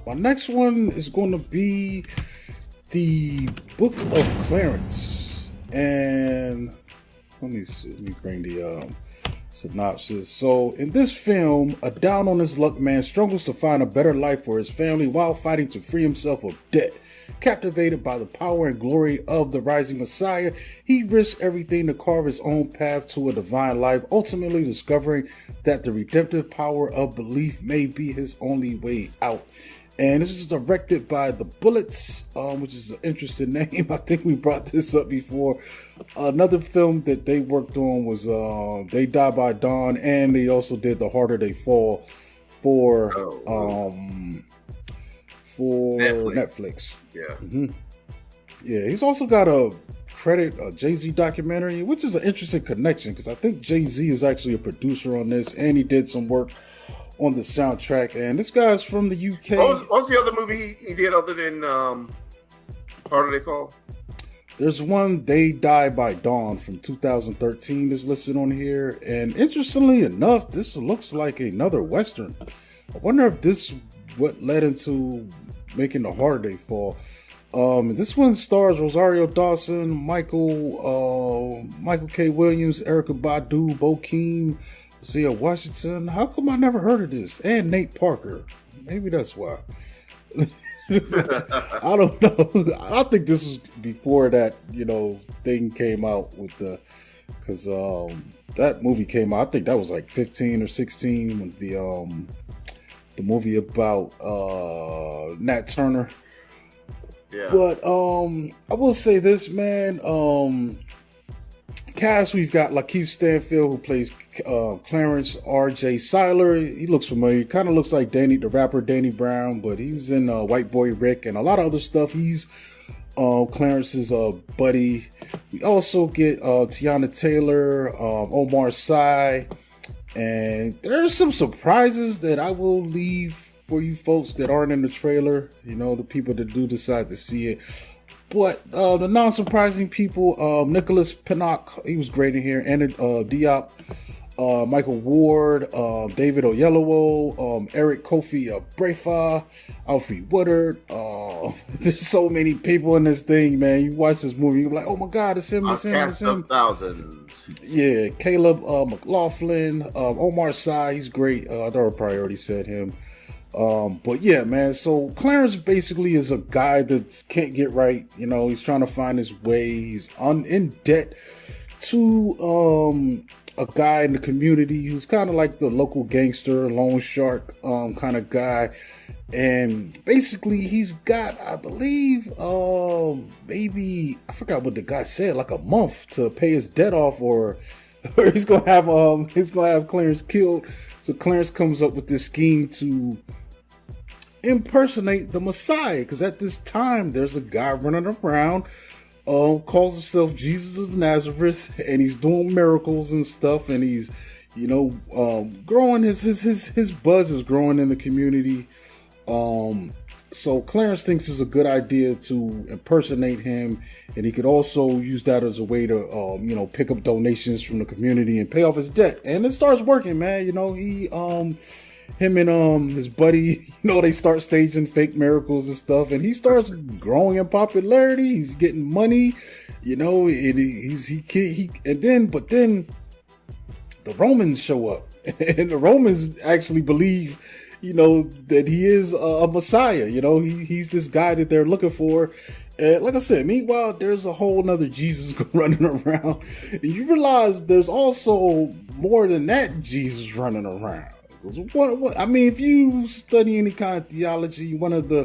My next one is going to be the Book of Clarence. And let me bring the synopsis. So, in this film, a down on his luck man struggles to find a better life for his family while fighting to free himself of debt. Captivated by the power and glory of the rising Messiah, he risks everything to carve his own path to a divine life, ultimately discovering that the redemptive power of belief may be his only way out. And this is directed by The Bullets, which is an interesting name. I think we brought this up before. Another film that they worked on was They Die by Dawn, and they also did The Harder They Fall for Netflix. Yeah. Mm-hmm. Yeah, he's also got a Jay-Z documentary, which is an interesting connection because I think Jay-Z is actually a producer on this, and he did some work on the soundtrack. And this guy's from the UK. What was the other movie he did other than Harder They Fall? There's one, They Die by Dawn, from 2013 is listed on here. And interestingly enough, this looks like another Western. I wonder if this what led into making The Harder They Fall. This one stars Rosario Dawson, Michael K. Williams, Erykah Badu, Bokeem, Sia Washington. How come I never heard of this? And Nate Parker. Maybe that's why. I don't know. I think this was before that, thing came out with because that movie came out. I think that was like 15 or 16 when the movie about Nat Turner. Yeah. But I will say this, man. Cast, we've got Lakeith Stanfield, who plays Clarence. R.J. Seiler, he looks familiar. He kind of looks like the rapper Danny Brown, but he was in White Boy Rick and a lot of other stuff. He's Clarence's buddy. We also get Tiana Taylor, Omar Sy, and there's some surprises that I will leave for you folks that aren't in the trailer. The people that do decide to see it. But the non-surprising people, Nicholas Pinnock, he was great in here. Anna Diop, Michael Ward, David Oyelowo, Eric Kofi Brefa, Alfred Woodard. There's so many people in this thing, man. You watch this movie, you're like, oh my God, it's him, it's him, it's him. Thousands. Yeah, Caleb McLaughlin, Omar Sy, he's great. I probably already said him. But yeah, man, so Clarence basically is a guy that can't get right. He's trying to find his way. He's in debt to a guy in the community who's kind of like the local gangster, loan shark kind of guy. And basically he's got, I believe, maybe, I forgot what the guy said, like a month to pay his debt off, or he's gonna have Clarence killed. So Clarence comes up with this scheme to impersonate the Messiah, because at this time there's a guy running around, calls himself Jesus of Nazareth, and he's doing miracles and stuff, and he's growing his buzz is growing in the community. So Clarence thinks it's a good idea to impersonate him, and he could also use that as a way to pick up donations from the community and pay off his debt. And it starts working, man. Him and his buddy, they start staging fake miracles and stuff, and he starts growing in popularity. He's getting money, and but then the Romans show up, and the Romans actually believe, that he is a Messiah. He's this guy that they're looking for. And like I said, meanwhile, there's a whole nother Jesus running around, and you realize there's also more than that Jesus running around. If you study any kind of theology, one of the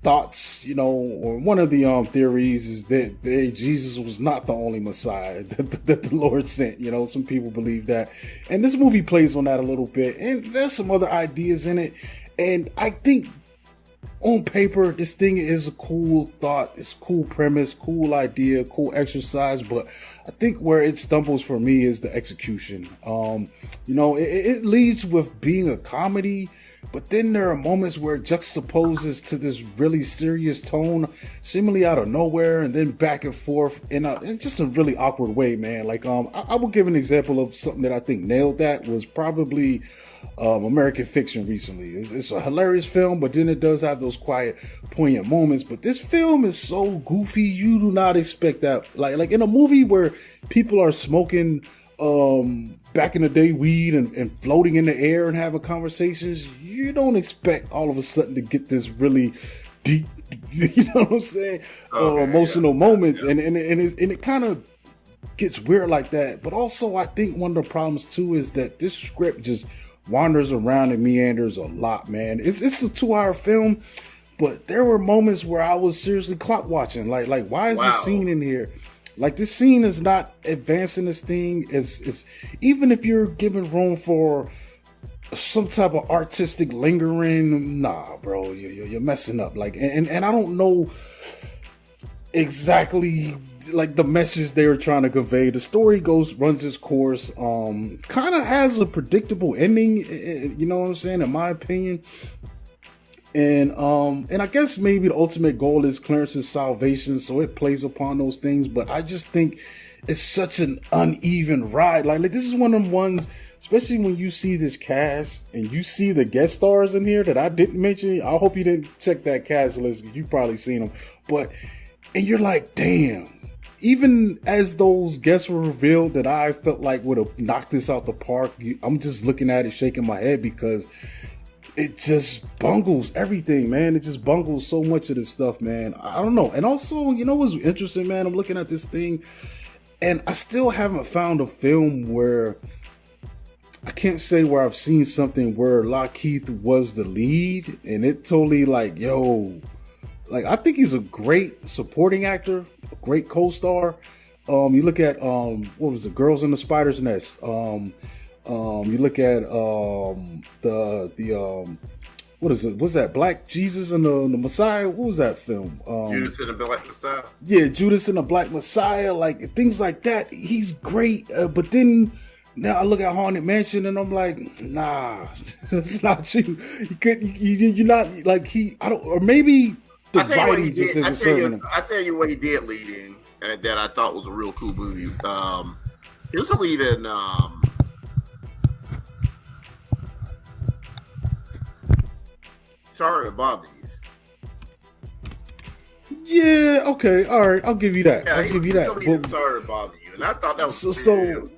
thoughts, or one of the theories is that Jesus was not the only Messiah that the Lord sent. Some people believe that. And this movie plays on that a little bit. And there's some other ideas in it. And I think on paper, this thing is a cool thought. It's a cool premise, cool idea, cool exercise. But I think where it stumbles for me is the execution. It leads with being a comedy, but then there are moments where it juxtaposes to this really serious tone, seemingly out of nowhere, and then back and forth in just a really awkward way, man. Like, I will give an example of something that I think nailed that was probably American Fiction recently. It's a hilarious film, but then it does have those quiet, poignant moments. But this film is so goofy, you do not expect that. Like in a movie where people are smoking back in the day weed and floating in the air and having conversations, you don't expect all of a sudden to get this really deep, you know what I'm saying, emotional moments. And it kind of gets weird like that. But also I think one of the problems too is that this script just wanders around and meanders a lot, man. It's a 2-hour film, but there were moments where I was seriously clock watching. Like why is this scene in here? Like, this scene is not advancing this thing. Is even if you're giving room for some type of artistic lingering, nah, bro, you're messing up. Like, and I don't know exactly like the message they were trying to convey. The story runs its course. Kind of has a predictable ending. You know what I'm saying? In my opinion. And I guess maybe the ultimate goal is Clarence's salvation, so it plays upon those things. But I just think it's such an uneven ride. Like this is one of them ones, especially when you see this cast and you see the guest stars in here that I didn't mention. I hope you didn't check that cast list. You've probably seen them. And you're like, damn. Even as those guests were revealed that I felt like would have knocked this out the park, I'm just looking at it, shaking my head because it just bungles everything, man. It just bungles so much of this stuff, man. I don't know. And also, you know what's interesting, man? I'm looking at this thing, and I still haven't found a film where I can't say where I've seen something where Lakeith was the lead, and it totally like, yo, like I think he's a great supporting actor, a great co-star. You look at what was it, Girls in the Spider's Nest. You look at what is it? What's that? Black Jesus and the Messiah? What was that film? Judas and the Black Messiah. Yeah, Judas and the Black Messiah. Like things like that. He's great. But then now I look at Haunted Mansion and I'm like, nah, that's not you. You're not like he. I don't. Or maybe the writing just isn't serving him. I tell you what he did lead in that I thought was a real cool movie. He was a lead in. Sorry to bother you. Yeah, okay, all right, I'll give you that. I'll give you that. But, sorry to bother you, and I thought that was so.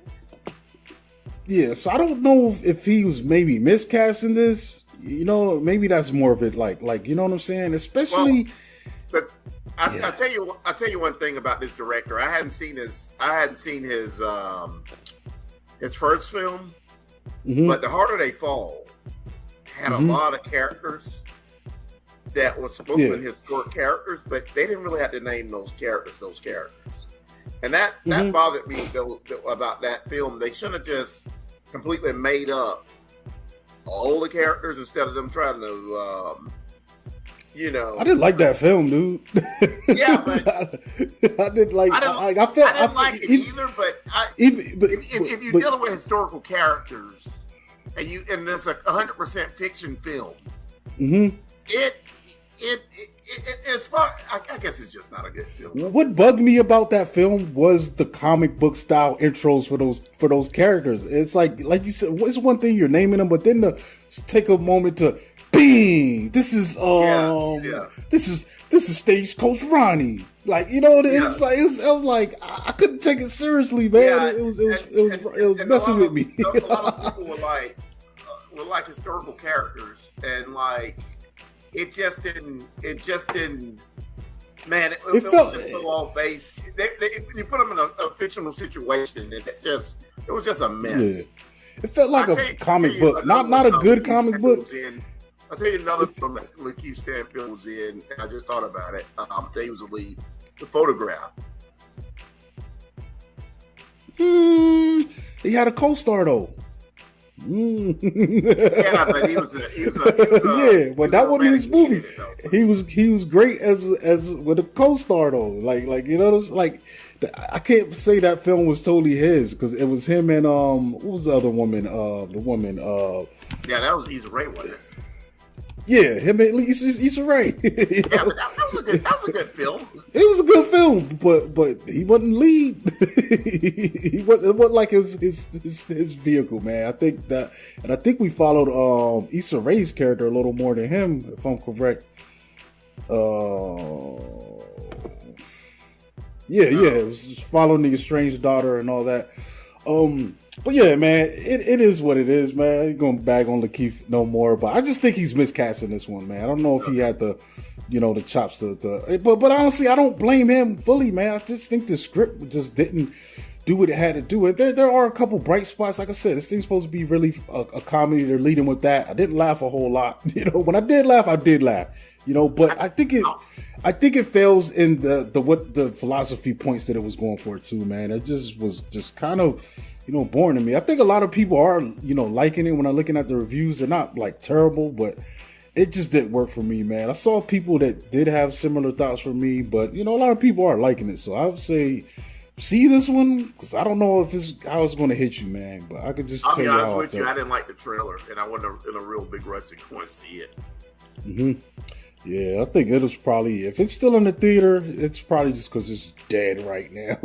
Yeah, so I don't know if he was maybe miscasting this. You know, maybe that's more of it. Like you know what I'm saying? Especially, but I'll tell you one thing about this director. I hadn't seen his first film, but The Harder They Fall had a lot of characters that was supposed to be historic characters, but they didn't really have to name those characters. And that bothered me though about that film. They should have just completely made up all the characters instead of them trying to, I didn't like that film, dude. Yeah, but I didn't like. I didn't like it either. But if you're dealing with historical characters and there's a 100% fiction film, it's I guess it's just not a good film. What bugged me about that film was the comic book style intros for those characters. It's like you said, it's one thing you're naming them, but then to take a moment to bing. This is this is Stagecoach Ronnie. Like, you know, it's like I was like I couldn't take it seriously, man. Yeah, it was messing with me. A lot of people were like historical characters, and like. It just didn't. Man, it felt so off base. You put them in a fictional situation, and it was just a mess. Yeah. It felt like a comic book, not a good comic book. I'll tell you another film that Lakeith Stanfield was in, and I just thought about it. He was the lead. The Photograph. He had a co-star though. Yeah, but he was but that wasn't his movie. He was great as with a co-star though. Like you know, like I can't say that film was totally his because it was him and what was the other woman? The woman. Yeah, he's a great one. Yeah, him and Issa Rae. Yeah, but that was a good film. It was a good film, but he wasn't lead. It wasn't like his vehicle, man. I think we followed Issa Rae's character a little more than him, if I'm correct. Yeah, it was just following the estranged daughter and all that. But yeah, man, it is what it is, man. I ain't gonna bag on Lakeith no more, but I just think he's miscasting this one, man. I don't know if he had the chops but honestly, I don't blame him fully, man. I just think the script just didn't do what it had to do. There are a couple bright spots. Like I said, this thing's supposed to be really a comedy. They're leading with that. I didn't laugh a whole lot. When I did laugh, I did laugh. But I think it fails in the what the philosophy points that it was going for too, man. It just was just kind of boring to me. I think a lot of people are liking it when I'm looking at the reviews. They're not like terrible, but it just didn't work for me, man. I saw people that did have similar thoughts for me, but a lot of people are liking it. So I would say see this one, because I don't know how it's going to hit you, man. But I could just I'll tell be you honest how with you. I didn't like the trailer, and I wasn't in a real big rush to go and see it. Mm-hmm. Yeah, I think it was probably, if it's still in the theater, it's probably just because it's dead right now.